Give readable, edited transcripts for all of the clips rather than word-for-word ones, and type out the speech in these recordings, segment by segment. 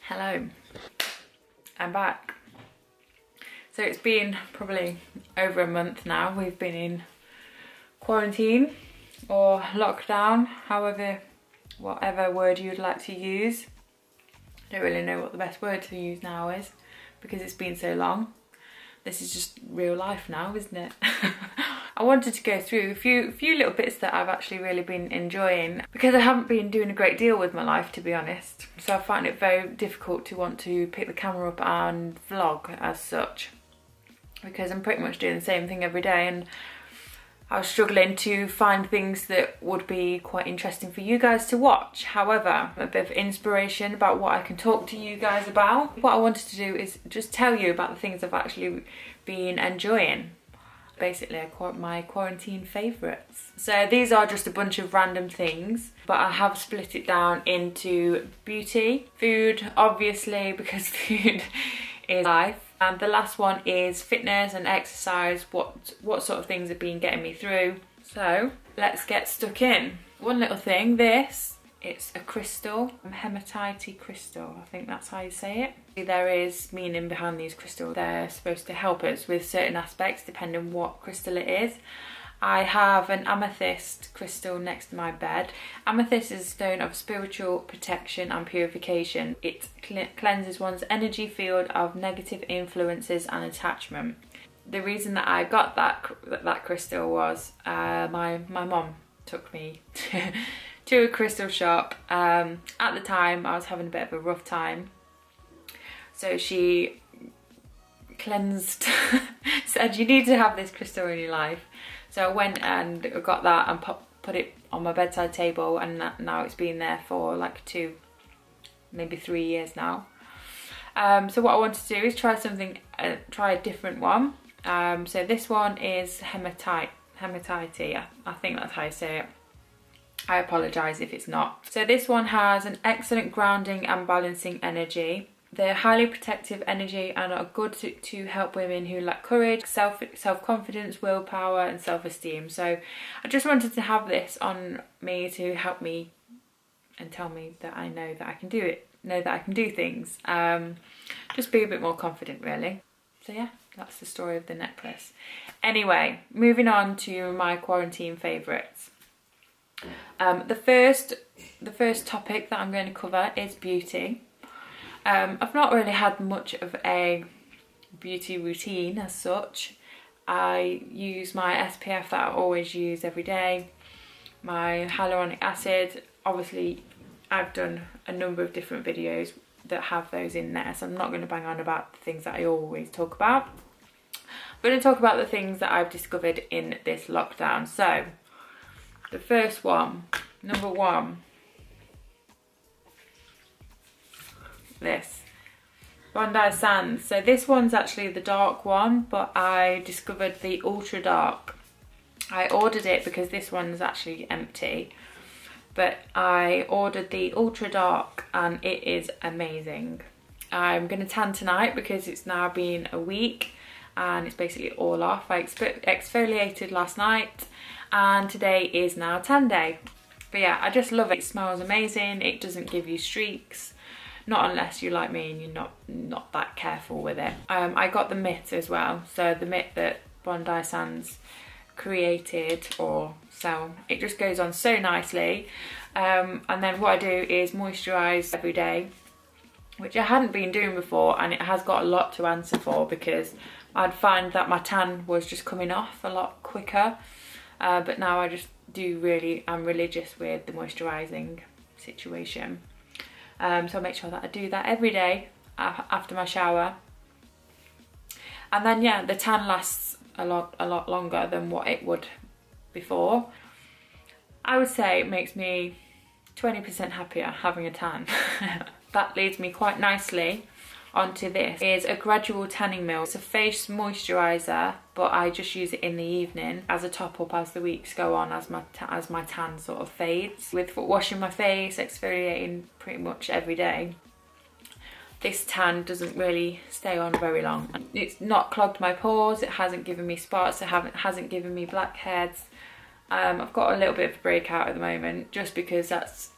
Hello, I'm back. So it's been probably over a month now. We've been in quarantine or lockdown, whatever word you'd like to use. I don't really know what the best word to use now is because it's been so long. This is just real life now, isn't it? I wanted to go through a few little bits that I've actually really been enjoying because I haven't been doing a great deal with my life, to be honest. So I find it very difficult to want to pick the camera up and vlog as such because I'm pretty much doing the same thing every day, and I was struggling to find things that would be quite interesting for you guys to watch. However, a bit of inspiration about what I can talk to you guys about. What I wanted to do is just tell you about the things I've actually been enjoying. Basically, my quarantine favourites. So these are just a bunch of random things, but I have split it down into beauty, food, obviously, because food is life. And the last one is fitness and exercise, what sort of things have been getting me through. So let's get stuck in. One little thing, it's a crystal, Amethyst Crystal, I think that's how you say it. There is meaning behind these crystals. They're supposed to help us with certain aspects depending on what crystal it is. I have an amethyst crystal next to my bed. Amethyst is a stone of spiritual protection and purification. It cleanses one's energy field of negative influences and attachment. The reason that I got that crystal was my mom took me to a crystal shop. At the time I was having a bit of a rough time, so she cleansed said you need to have this crystal in your life. So I went and got that and put it on my bedside table, and now it's been there for like 2, maybe 3 years now. So what I want to do is try a different one. So this one is hematite. I think that's how you say it. I apologise if it's not. So this one has an excellent grounding and balancing energy. They're highly protective energy and are good to help women who lack courage, self-confidence, willpower and self-esteem. So I just wanted to have this on me to help me and tell me that I know that I can do it, know that I can do things. Just be a bit more confident really. So yeah, that's the story of the necklace. Anyway, moving on to my quarantine favourites. The first topic that I'm going to cover is beauty. I've not really had much of a beauty routine as such. I use my SPF that I always use every day, my hyaluronic acid. Obviously I've done a number of different videos that have those in there, so I'm not going to bang on about the things that I always talk about. I'm going to talk about the things that I've discovered in this lockdown. So the first one, number one, this Bondi Sands. So this one's actually the dark one, but I discovered the ultra dark. I ordered it because this one's actually empty, but I ordered the ultra dark and it is amazing. I'm gonna tan tonight because it's now been a week and it's basically all off. I exfoliated last night and today is now tan day. But yeah, I just love it. It smells amazing. It doesn't give you streaks. Not unless you like me and you're not that careful with it. I got the mitt as well. So the mitt that Bondi Sands created or sell, it just goes on so nicely. And then what I do is moisturise every day, which I hadn't been doing before, and it has got a lot to answer for because I'd find that my tan was just coming off a lot quicker. But now I just I'm religious with the moisturising situation. So I make sure that I do that every day after my shower. And then yeah, the tan lasts a lot longer than what it would before. I would say it makes me 20% happier having a tan. That leads me quite nicely onto this. Is a gradual tanning milk. It's a face moisturiser, but I just use it in the evening as a top up as the weeks go on, as my tan sort of fades. With washing my face, exfoliating pretty much every day, this tan doesn't really stay on very long. It's not clogged my pores, it hasn't given me spots, it hasn't given me blackheads. I've got a little bit of a breakout at the moment just because that's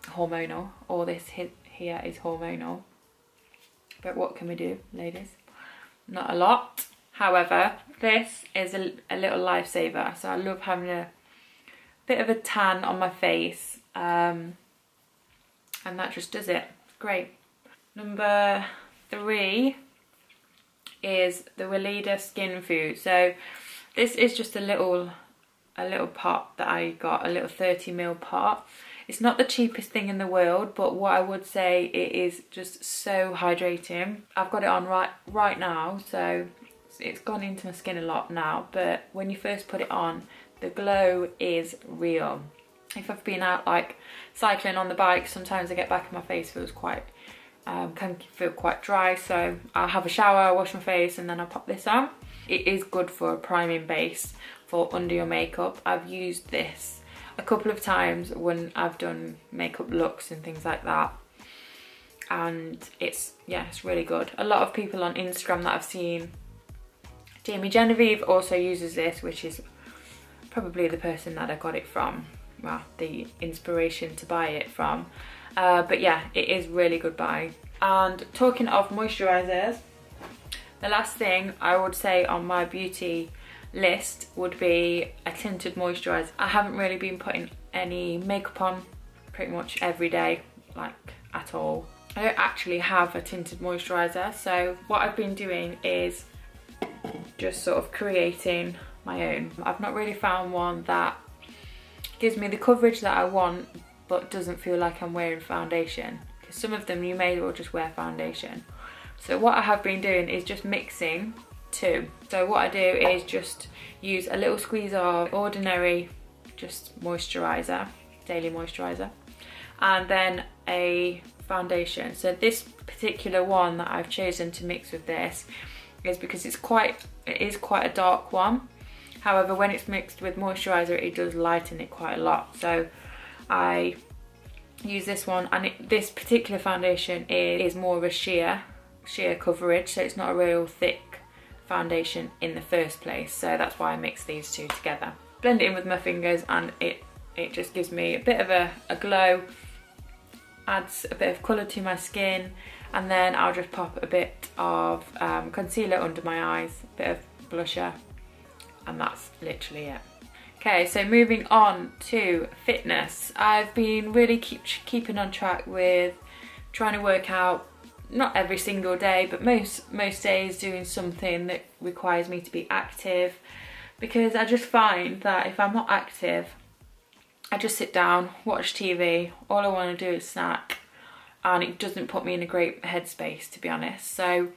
hormonal, or this here is hormonal. But what can we do, ladies? Not a lot. However, this is a little lifesaver. So I love having a bit of a tan on my face, and that just does it. It's great. Number 3 is the Weleda Skin Food. So this is just a little pot that I got, a little 30ml pot. It's not the cheapest thing in the world, but what I would say, it is just so hydrating. I've got it on right now, so it's gone into my skin a lot now, but when you first put it on, the glow is real. If I've been out like cycling on the bike, sometimes I get back and my face feels quite, can feel quite dry, so I'll have a shower, wash my face, and then I'll pop this on. It is good for a priming base for under your makeup. I've used this a couple of times when I've done makeup looks and things like that, and it's really good. A lot of people on Instagram that I've seen, Jamie Genevieve also uses this, which is probably the person that I got it from, well, the inspiration to buy it from. But yeah, it is really good buy. And talking of moisturisers, the last thing I would say on my beauty list would be a tinted moisturizer. I haven't really been putting any makeup on pretty much every day, like at all. I don't actually have a tinted moisturizer, so what I've been doing is just sort of creating my own. I've not really found one that gives me the coverage that I want but doesn't feel like I'm wearing foundation, because some of them you may as well just wear foundation. So what I have been doing is just mixing two. So what I do is just use a little squeeze of ordinary just moisturizer, daily moisturizer, and then a foundation. So this particular one that I've chosen to mix with this is because it is quite a dark one. However, when it's mixed with moisturizer, it does lighten it quite a lot. So I use this one, and this particular foundation is more of a sheer coverage, so it's not a real thick foundation in the first place, so that's why I mix these two together. Blend it in with my fingers, and it just gives me a bit of a glow, adds a bit of colour to my skin, and then I'll just pop a bit of concealer under my eyes, a bit of blusher, and that's literally it. Okay, so moving on to fitness. I've been really keeping on track with trying to work out, not every single day, but most days, doing something that requires me to be active, because I just find that if I'm not active, I just sit down, watch TV, all I want to do is snack, and it doesn't put me in a great headspace, to be honest. So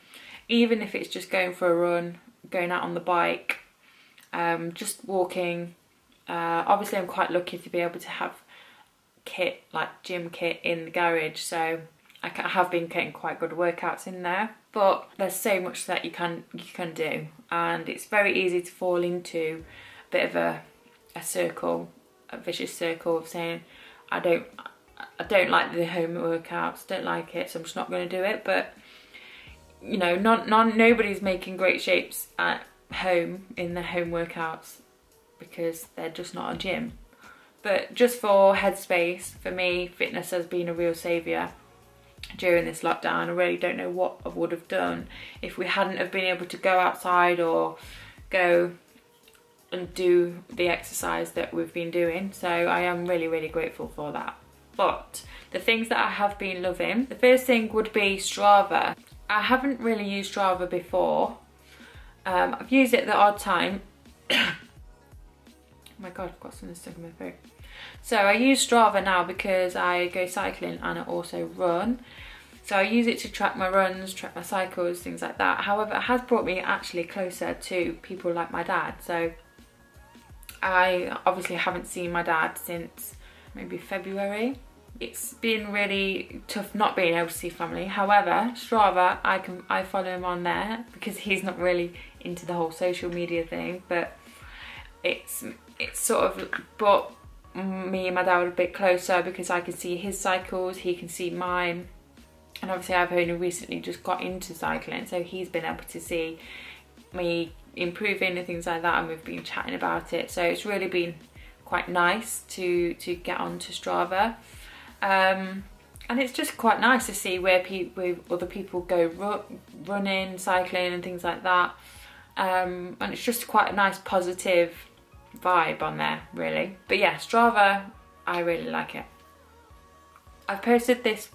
even if it's just going for a run, going out on the bike, just walking, obviously I'm quite lucky to be able to have kit, like gym kit, in the garage, so I have been getting quite good workouts in there. But there's so much that you can do, and it's very easy to fall into a bit of a circle, a vicious circle of saying I don't like the home workouts, don't like it, so I'm just not going to do it. But you know, nobody's making great shapes at home in their home workouts because they're just not a gym. But just for headspace, for me, fitness has been a real saviour during this lockdown. I really don't know what I would have done if we hadn't have been able to go outside or go and do the exercise that we've been doing. So I am really, really grateful for that. But the things that I have been loving, the first thing would be Strava. I haven't really used Strava before. I've used it the odd time. Oh my god, I've got something stuck in my throat. So I use Strava now because I go cycling and I also run. So I use it to track my runs, track my cycles, things like that. However, it has brought me actually closer to people like my dad. So I obviously haven't seen my dad since maybe February. It's been really tough not being able to see family. However, Strava, I follow him on there because he's not really into the whole social media thing, but it's sort of brought me and my dad a bit closer because I can see his cycles, he can see mine, and obviously I've only recently just got into cycling, so he's been able to see me improving and things like that, and we've been chatting about it. So it's really been quite nice to get onto Strava. And And it's just quite nice to see where other people go running, cycling and things like that. And it's just quite a nice positive vibe on there, really. But yeah, Strava, I really like it. I've posted this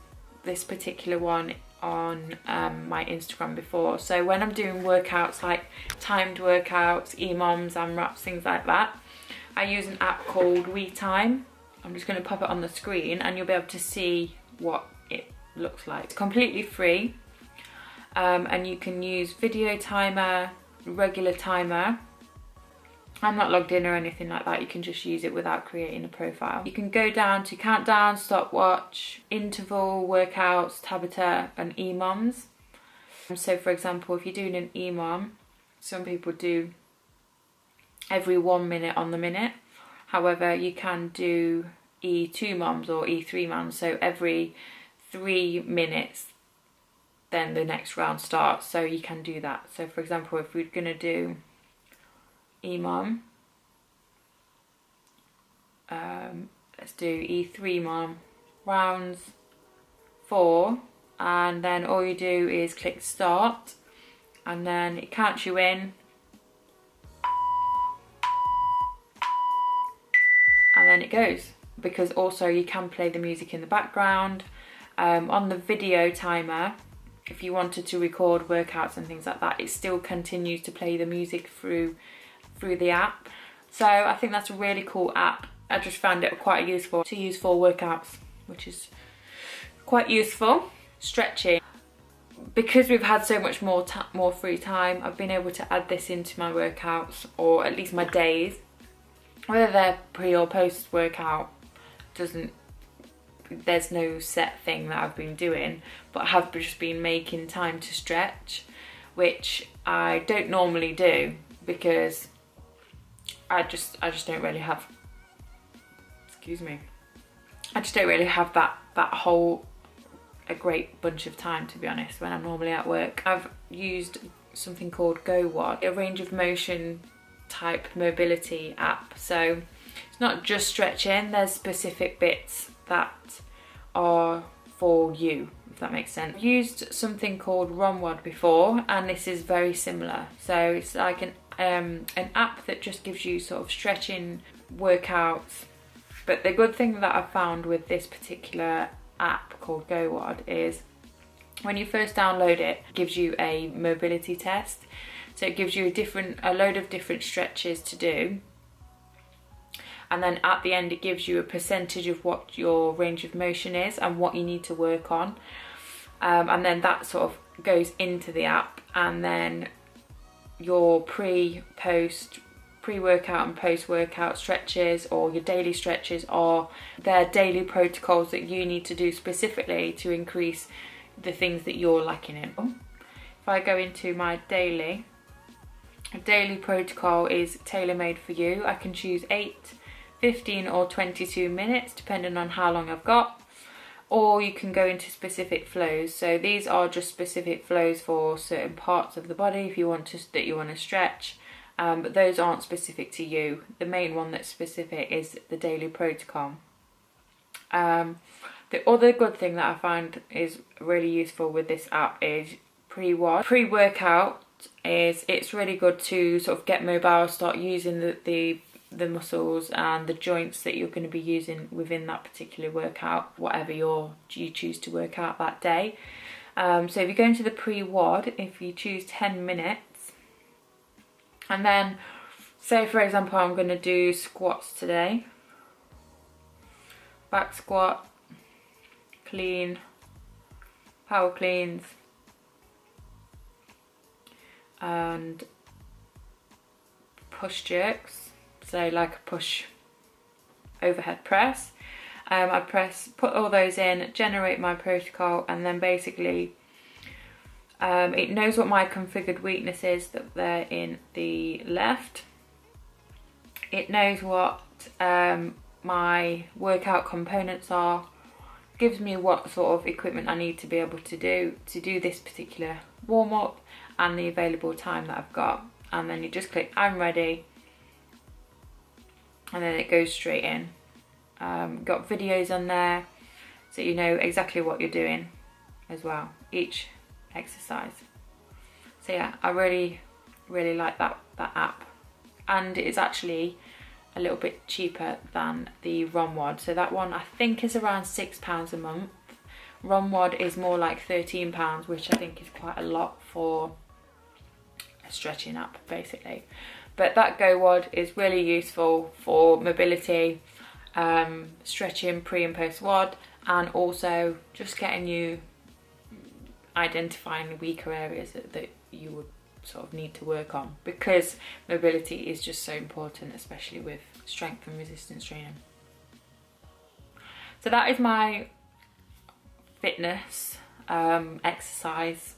particular one on my Instagram before. So when I'm doing workouts, like timed workouts, EMOMs, AMRAPs, things like that, I use an app called WeTime. I'm just going to pop it on the screen and you'll be able to see what it looks like. It's completely free, and you can use video timer, regular timer. I'm not logged in or anything like that. You can just use it without creating a profile. You can go down to countdown, stopwatch, interval, workouts, Tabata and EMOMs. So for example, if you're doing an EMOM, some people do every 1 minute on the minute. However, you can do E2 moms or E3 moms, so every 3 minutes then the next round starts, so you can do that. So for example, if we're going to do EMOM, let's do E3 mom, rounds 4, and then all you do is click start and then it counts you in, and then it goes. Because also you can play the music in the background. On the video timer, if you wanted to record workouts and things like that, it still continues to play the music through the app. So I think that's a really cool app. I just found it quite useful to use for workouts, which is quite useful. Stretching. Because we've had so much more free time, I've been able to add this into my workouts, or at least my days. Whether they're pre or post workout, there's no set thing that I've been doing, but I have just been making time to stretch, which I don't normally do because I just don't really have, excuse me, I just don't really have that whole a great bunch of time, to be honest, when I'm normally at work. I've used something called GoWOD, a range of motion type mobility app. So it's not just stretching, there's specific bits that are for you, if that makes sense. I've used something called RunWOD before, and this is very similar. So it's like an app that just gives you sort of stretching workouts. But the good thing that I've found with this particular app called GoWOD is when you first download it, it gives you a mobility test. So it gives you a load of different stretches to do. And then at the end it gives you a percentage of what your range of motion is and what you need to work on. And then that sort of goes into the app, and then your pre-workout and post-workout stretches, or your daily stretches, are their daily protocols that you need to do specifically to increase the things that you're lacking in. If I go into my daily protocol is tailor-made for you. I can choose 8, 15 or 22 minutes depending on how long I've got, or you can go into specific flows. So these are just specific flows for certain parts of the body if you want to stretch, but those aren't specific to you. The main one that's specific is the daily protocol. The other good thing that I find is really useful with this app is pre-WOD. Pre-workout it's really good to sort of get mobile, start using the muscles and the joints that you're going to be using within that particular workout, whatever you choose to work out that day. So if you go into the pre-WOD, if you choose 10 minutes, and then say for example I'm going to do squats today, back squat, clean, power cleans, and push jerks, so like a push overhead press. I put all those in, generate my protocol, and then basically it knows what my configured weakness is, that they're in the left. It knows what my workout components are, gives me what sort of equipment I need to be able to do this particular warm-up, and the available time that I've got, and then you just click I'm ready, and then it goes straight in. Got videos on there, so you know exactly what you're doing as well, each exercise. So yeah, I really like that app, and it's actually a little bit cheaper than the Romwad. So that one I think is around £6 a month. Romwad is more like £13, which I think is quite a lot for a stretching app basically. But that GoWad is really useful for mobility, stretching pre and post WOD, and also just getting you identifying the weaker areas that you would sort of need to work on, because mobility is just so important, especially with strength and resistance training. So that is my fitness exercise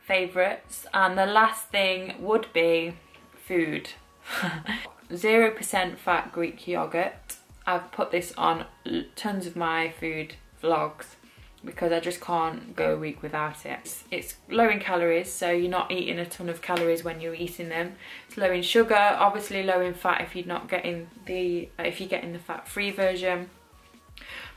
favourites, and the last thing would be food. 0% fat Greek yogurt. I've put this on tons of my food vlogs because I just can't go a week without it. It's low in calories, so you're not eating a ton of calories when you're eating them. It's low in sugar, obviously low in fat if you're not getting the fat-free version.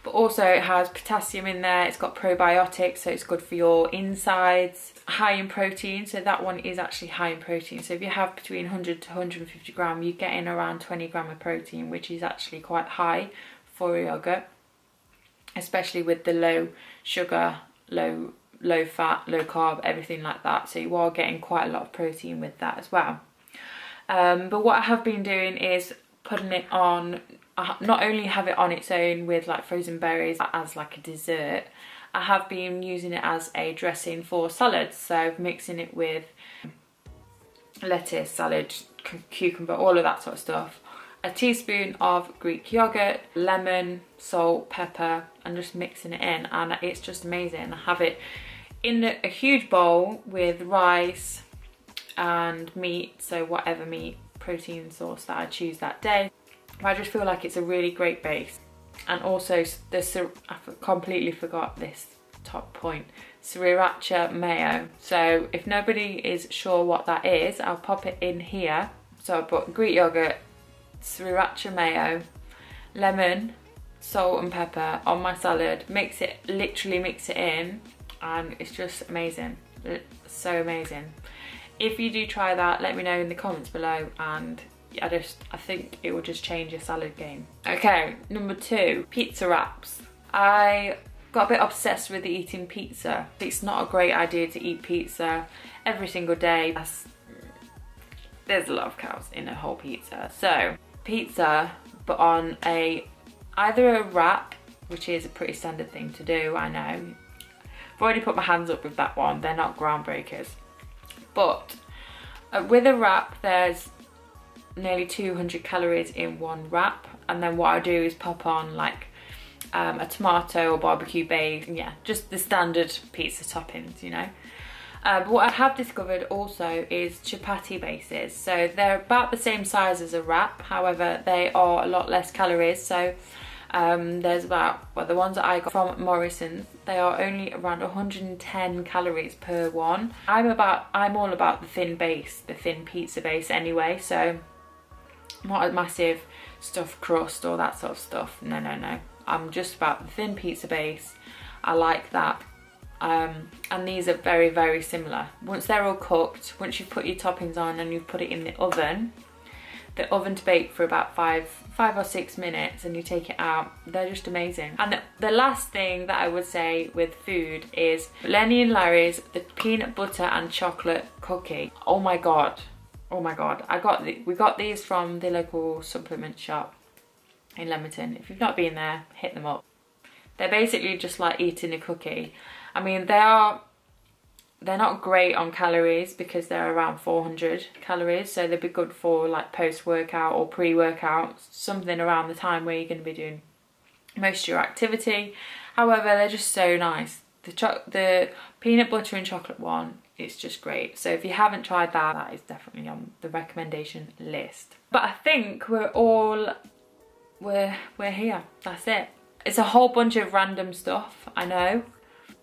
But also it has potassium in there, it's got probiotics, so it's good for your insides. High in protein, so that one is actually high in protein. So if you have between 100 to 150 gram, you're getting around 20 gram of protein, which is actually quite high for a yogurt, especially with the low sugar, low fat, low carb, everything like that. So you are getting quite a lot of protein with that as well. But what I have been doing is putting it on, not only have it on its own with like frozen berries as like a dessert, I have been using it as a dressing for salads. So mixing it with lettuce, salad, cucumber, all of that sort of stuff. A teaspoon of Greek yogurt, lemon, salt, pepper, and just mixing it in, and it's just amazing. I have it in a huge bowl with rice and meat, so whatever meat, protein source that I choose that day. I just feel like it's a really great base. And also, I completely forgot this top point, sriracha mayo. So if nobody is sure what that is, I'll pop it in here. So I put Greek yogurt, sriracha mayo, lemon, salt and pepper on my salad, literally mix it in, and it's just amazing. It's so amazing. If you do try that, let me know in the comments below, and I think it will just change your salad game. Okay, number 2, pizza wraps. I got a bit obsessed with eating pizza. It's not a great idea to eat pizza every single day. There's a lot of carbs in a whole pizza. So pizza, but on either a wrap, which is a pretty standard thing to do, I know. I've already put my hands up with that one. They're not groundbreakers. But with a wrap, there's nearly 200 calories in one wrap, and then what I do is pop on like a tomato or barbecue base, yeah, just the standard pizza toppings, you know. But what I have discovered also is chapati bases. So they're about the same size as a wrap, however they are a lot less calories. So there's about, well, the ones that I got from Morrison's, they are only around 110 calories per one. I'm all about the thin base, the thin pizza base anyway, so not a massive stuffed crust or that sort of stuff. No. I'm just about the thin pizza base. I like that. And these are very, very similar. Once they're all cooked, once you've put your toppings on and you've put it in the oven to bake for about 5 or 6 minutes, and you take it out, they're just amazing. And the last thing that I would say with food is Lenny and Larry's, the peanut butter and chocolate cookie. Oh my god. We got these from the local supplement shop in Leamington. If you've not been there, hit them up. They're basically just like eating a cookie. I mean, they're not great on calories because they're around 400 calories, so they'd be good for like post-workout or pre-workout, something around the time where you're going to be doing most of your activity. However, they're just so nice. The peanut butter and chocolate one, it's just great. So if you haven't tried that, that is definitely on the recommendation list. But I think we're here. That's it. It's a whole bunch of random stuff, I know,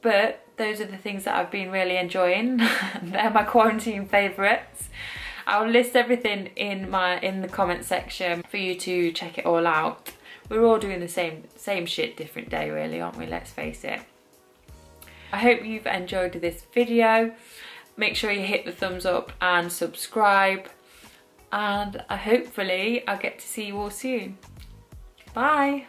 but those are the things that I've been really enjoying. They're my quarantine favourites. I'll list everything in the comment section for you to check it all out we're all doing the same shit, different day really, aren't we? Let's face it. I hope you've enjoyed this video. Make sure you hit the thumbs up and subscribe, and hopefully I'll get to see you all soon. Bye.